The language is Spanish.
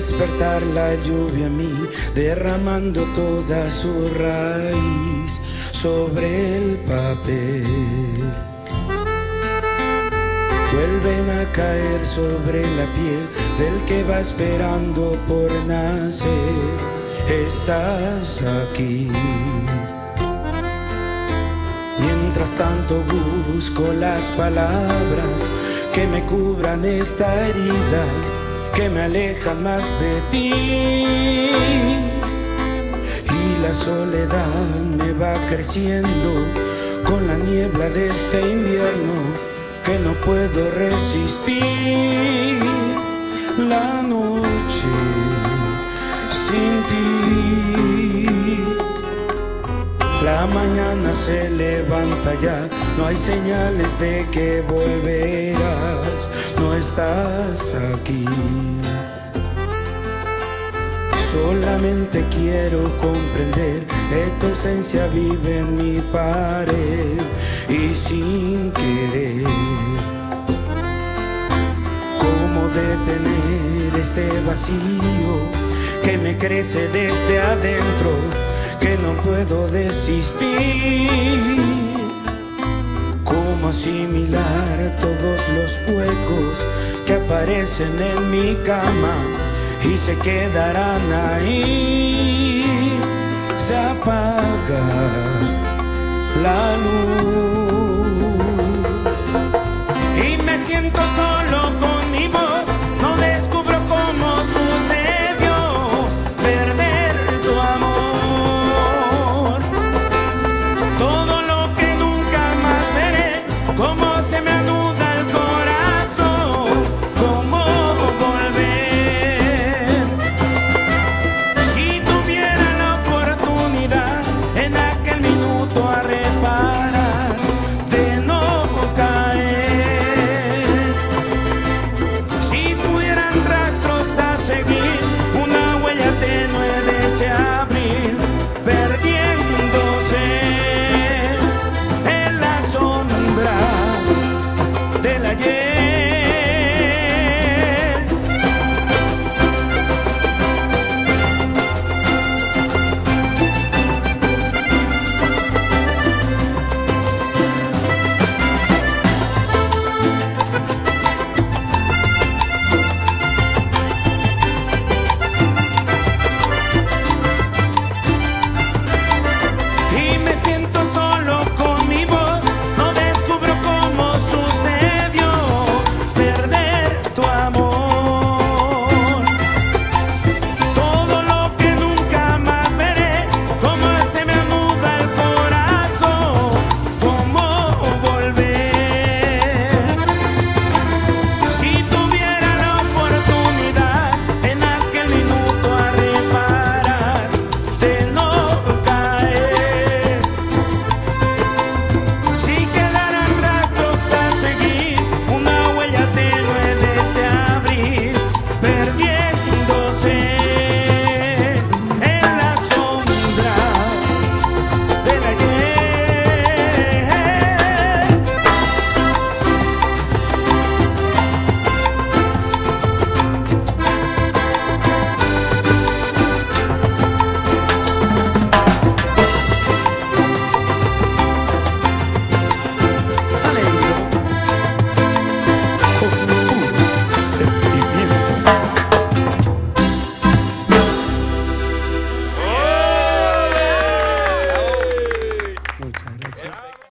despertar la lluvia en mí, derramando toda su raíz sobre el papel. Vuelven a caer sobre la piel del que va esperando por nacer. Estás aquí. Mientras tanto busco las palabras que me cubran esta herida, que me alejan más de ti. Y la soledad me va creciendo con la niebla de este invierno que no puedo resistir. La noche sin ti. La mañana se levanta ya, no hay señales de que volverás, no estás aquí. Solamente quiero comprender que tu ausencia vive en mi pared y sin querer. ¿Cómo detener este vacío que me crece desde adentro, que no puedo desistir? ¿Cómo asimilar todos los huecos que aparecen en mi cama y se quedarán ahí? Se apaga la luz y me siento solo